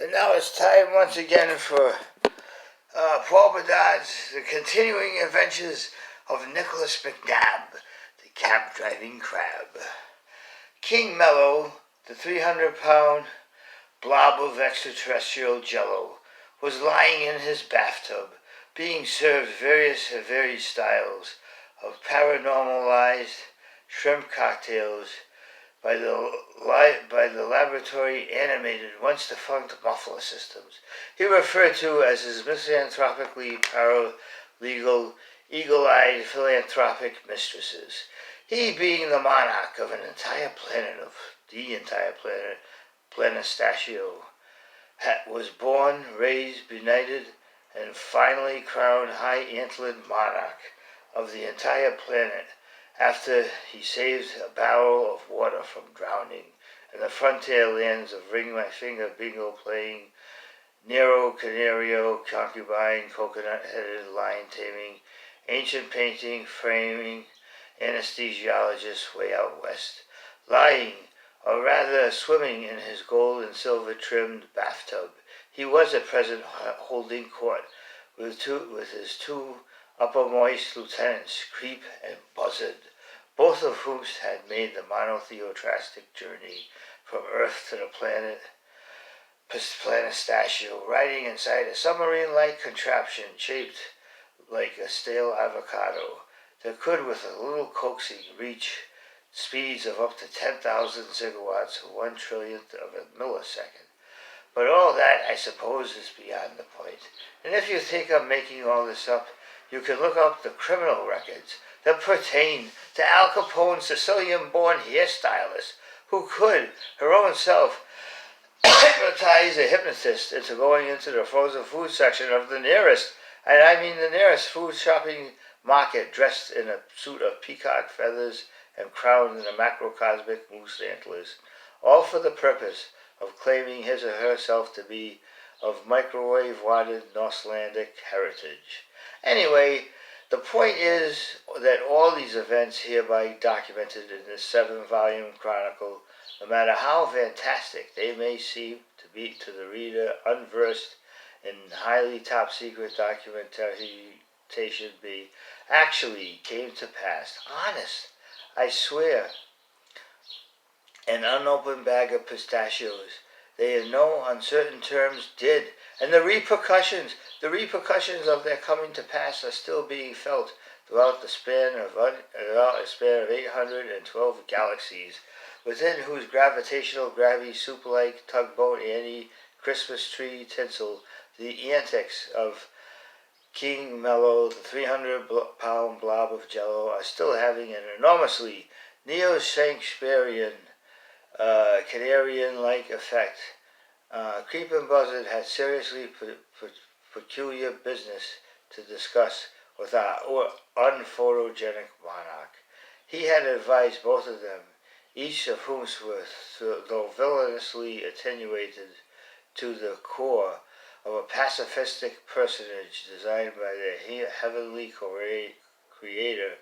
And now it's time once again for Paul Bedard's The Continuing Adventures of Nicholas McNabb, the cab-driving crab. King Mello, the 300-pound blob of extraterrestrial jello, was lying in his bathtub, being served various styles of paranormalized shrimp cocktails by the laboratory animated once defunct Buffalo systems. He referred to as his misanthropically paralegal, eagle-eyed philanthropic mistresses. He being the monarch of the entire planet, Planetastio, was born, raised, benighted, and finally crowned high antlered monarch of the entire planet, after he saved a barrel of water from drowning in the frontier lands of Ring My Finger Bingo playing, Nero Canario, concubine, coconut-headed, lion-taming, ancient painting, framing, anesthesiologist way out west, lying, or rather swimming in his gold and silver-trimmed bathtub. He was at present holding court with his two uppermost lieutenants, Creep and Buzzard, both of whom had made the monotheostrastic journey from Earth to the planet Planetastio, riding inside a submarine-like contraption shaped like a stale avocado that could, with a little coaxing, reach speeds of up to 10,000 gigawatts, 1/1,000,000th of a millisecond. But all that, I suppose, is beyond the point. And if you think I'm making all this up, you can look up the criminal records that pertain to Al Capone's Sicilian-born hairstylist, who could, her own self, hypnotize a hypnotist into going into the frozen food section of the nearest food shopping market, dressed in a suit of peacock feathers and crowned in the macrocosmic moose antlers, all for the purpose of claiming his or herself to be of microwave-wadded Northlandic heritage. Anyway, the point is that all these events hereby documented in this 7-volume chronicle, no matter how fantastic they may seem to be to the reader unversed in highly top-secret documentation, actually came to pass. Honest, I swear. An unopened bag of pistachios, they in no uncertain terms did, and the repercussions of their coming to pass are still being felt throughout a span of 812 galaxies, within whose gravitational gravity soup-like tugboat Annie Christmas tree tinsel the antics of King Mello, the 300-pound blob of jello, are still having an enormously neo-Shakespearean, Canarian-like effect. Creep and Buzzard had seriously peculiar business to discuss with our unphotogenic monarch. He had advised both of them, each of whom was, though villainously attenuated to the core, of a pacifistic personage designed by the heavenly creator,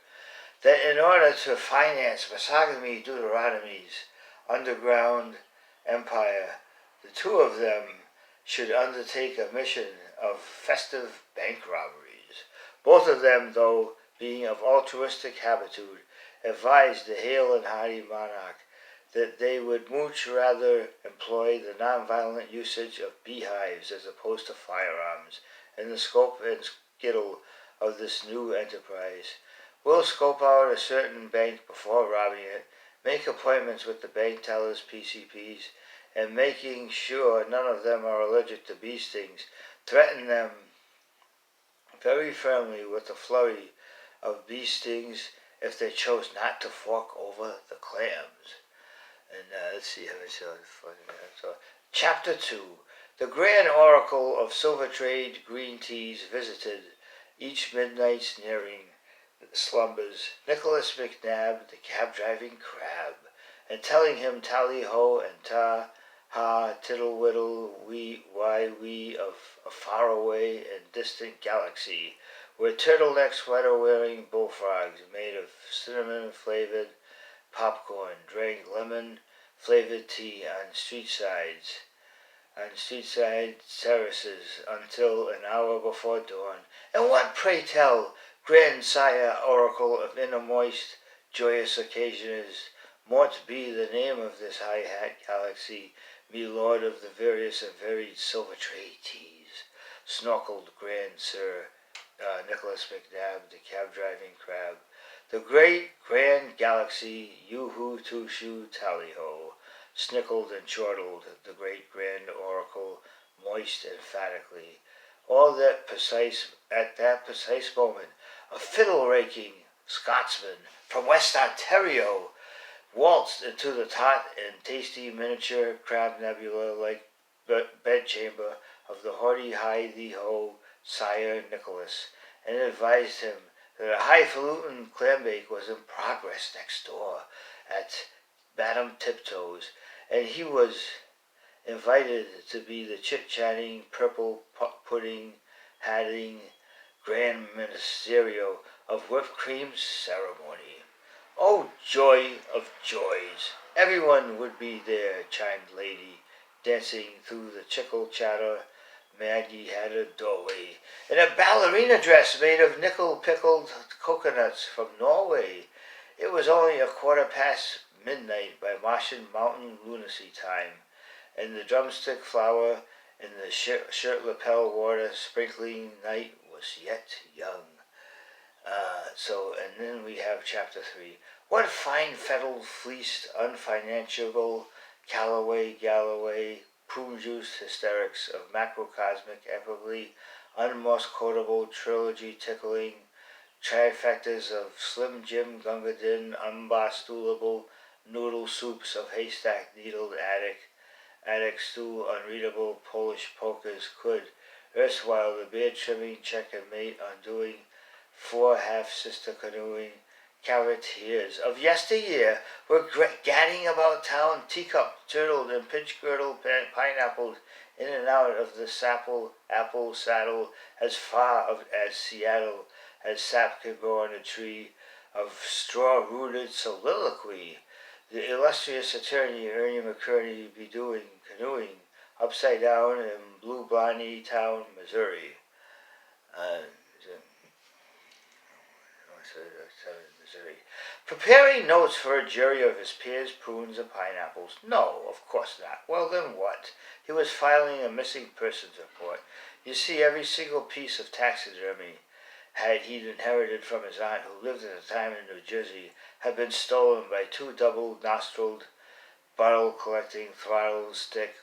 that in order to finance Misogamy Deuteronomy's underground empire, the two of them should undertake a mission of festive bank robberies. Both of them, though, being of altruistic habitude, advised the hale and hearty monarch that they would much rather employ the nonviolent usage of beehives as opposed to firearms in the scope and skittle of this new enterprise. We'll scope out a certain bank before robbing it, make appointments with the bank tellers' PCPs, and making sure none of them are allergic to bee stings, threaten them very firmly with a flurry of bee stings if they chose not to fork over the clams. And let's see how it's so. Chapter 2. The Grand Oracle of Silver Trade Green Teas visited each midnight's nearing slumbers Nicholas McNabb, the cab-driving crab, and telling him tally-ho and ta-ha, tiddle-widdle, wee of a faraway and distant galaxy, where turtleneck sweater-wearing bullfrogs made of cinnamon-flavored popcorn drank lemon-flavored tea on street sides, on street-side terraces until an hour before dawn. And what, pray tell, grandsire oracle of inner moist, joyous occasion is, mort be the name of this high-hat galaxy, me lord of the various and varied silver tray teas, snorkeled Grand Sir Nicholas McNabb, the cab-driving crab. The great grand galaxy, yoo-hoo, two-shoe, tally-ho, snickled and chortled the great grand oracle, moist emphatically. All that at that precise moment, a fiddle-raking Scotsman from West Ontario waltzed into the taut and tasty miniature crab nebula-like bedchamber of the haughty hi-de-ho Sire Nicholas, and advised him that a highfalutin clambake was in progress next door at Madame Tiptoe's, and he was invited to be the chit-chatting, purple pudding-hatting grand ministerio of whipped cream ceremony. Oh, joy of joys! Everyone would be there, chimed Lady, dancing through the chickle chatter. Maggie had a doorway in a ballerina dress made of nickel-pickled coconuts from Norway. It was only 1/4 midnight by Martian mountain lunacy time, and the drumstick flower in the shirt lapel water sprinkling night was yet young. And then we have chapter 3. What fine fettled, fleeced, unfinanciable, Galloway, prune-juiced hysterics of macrocosmic, epically unmouse-quotable, trilogy-tickling, trifectas of Slim Jim Gunga Din, unbastulable noodle soups of haystack-needled attic stew, unreadable Polish polkas could, erstwhile the beard-trimming checker-mate undoing, 4 half-sister canoeing, carroteers of yesteryear were gadding about town, teacup-turtled and pinch-girdled pineappled in and out of the apple saddle as far as Seattle as sap could grow on a tree, of straw-rooted soliloquy. The illustrious attorney Ernie McCurney be doing canoeing upside down in Blue Bonnie Town, Missouri. Preparing notes for a jury of his pears, prunes, and pineapples. No, of course not. Well, then what? He was filing a missing persons report. You see, every single piece of taxidermy he'd inherited from his aunt, who lived at the time in New Jersey, had been stolen by 2 double-nostrilled, bottle-collecting, throttle-stick,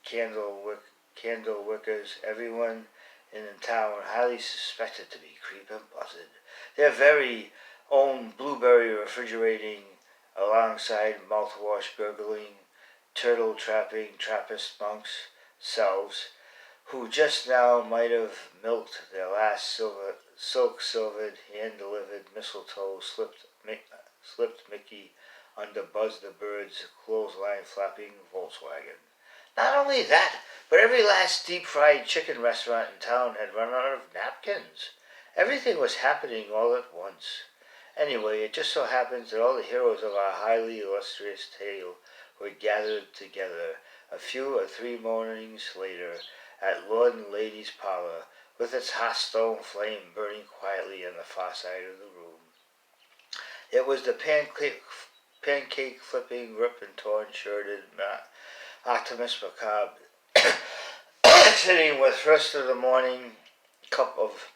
candle wickers, everyone in the town highly suspected to be creep and buzzard. Their very own blueberry refrigerating alongside mouthwash gurgling, turtle-trapping Trappist monks' selves, who just now might have milked their last silk-silvered, hand-delivered mistletoe slipped Mickey under Buzz the Bird's clothesline-flapping Volkswagen. Not only that, but every last deep-fried chicken restaurant in town had run out of napkins. Everything was happening all at once. Anyway, it just so happens that all the heroes of our highly illustrious tale were gathered together 2 or 3 mornings later at Lord and Lady's parlor, with its hot stone flame burning quietly on the far side of the room. It was the pancake-flipping, rip-and-torn-shirted Optimus Macabre, sitting with first of the morning cup of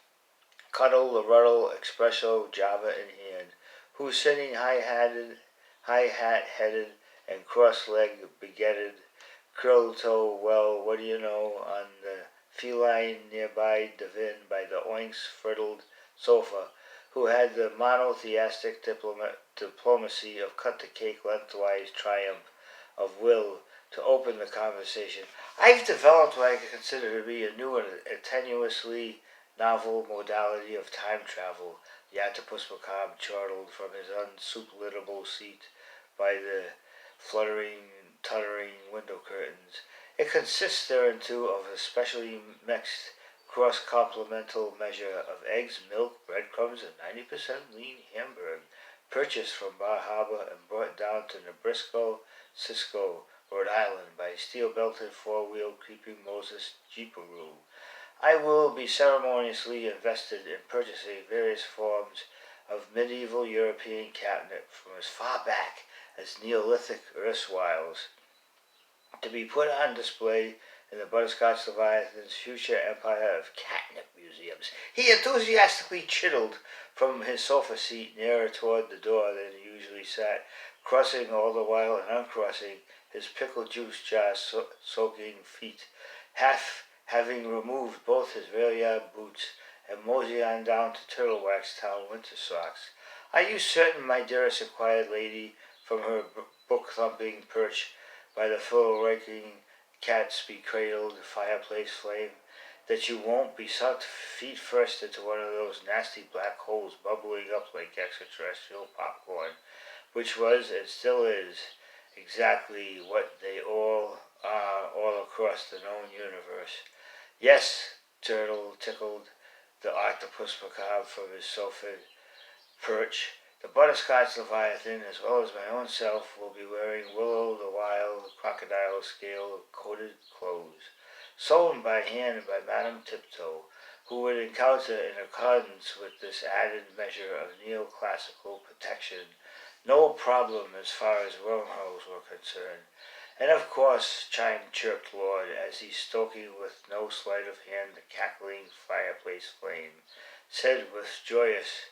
Cuddle the Ruddle Espresso Java in hand, who sitting high-hat-headed and cross-legged, begetted, curl-toe, well, what do you know, on the feline nearby divan by the oinks-friddled sofa, who had the monotheistic diplomacy of cut-the-cake lengthwise triumph of will to open the conversation. I've developed what I consider to be a new and tenuously novel modality of time travel, the Octopus Macabre chortled from his unsupportable seat by the tuttering window curtains. It consists thereunto of a specially mixed cross-complemental measure of eggs, milk, breadcrumbs, and 90% lean Hamburg, purchased from Bar Harbor and brought down to Nabrisco, Cisco, Rhode Island, by steel-belted four-wheel creeping Moses Jeeparoo. I will be ceremoniously invested in purchasing various forms of medieval European cabinet from as far back as Neolithic erstwhiles, to be put on display in the Butterscotch Leviathan's future empire of catnip museums. He enthusiastically chittled from his sofa seat nearer toward the door than he usually sat, crossing all the while and uncrossing his pickle juice jar soaking feet, half having removed both his rail-yard boots and mosey on down to Turtle Wax Town winter socks. Are you certain, my dearest acquired lady, from her book-thumping perch by the full-raking Catesby-cradled fireplace flame, that you won't be sucked feet first into one of those nasty black holes bubbling up like extraterrestrial popcorn, which was and still is exactly what they all are all across the known universe? Yes, Turtle tickled the octopus macabre from his sofa perch. The Butterscotch Leviathan, as well as my own self, will be wearing Willow the Wild crocodile scale coated clothes, sewn by hand by Madame Tiptoe, who would encounter, in accordance with this added measure of neoclassical protection, no problem as far as wormholes were concerned. And of course, chirped Lord, as he, stoking with no sleight of hand the cackling fireplace flame, said with joyous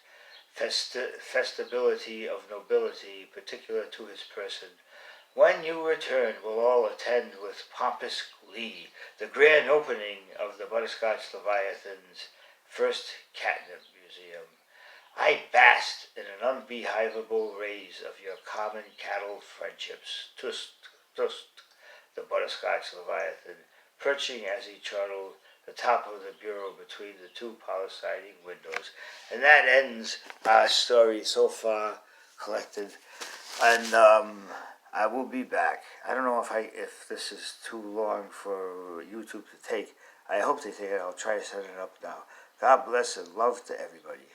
festibility of nobility particular to his person, when you return, we'll all attend with pompous glee the grand opening of the Butterscotch Leviathan's first catnip museum. I basked in an unbehivable raise of your common cattle friendships. Tust, tust, the Butterscotch Leviathan, perching as he chortled the top of the bureau between the two palisading windows. And that ends our story so far collected. And I will be back. I don't know if this is too long for YouTube to take. I hope they take it. I'll try to set it up now. God bless and love to everybody.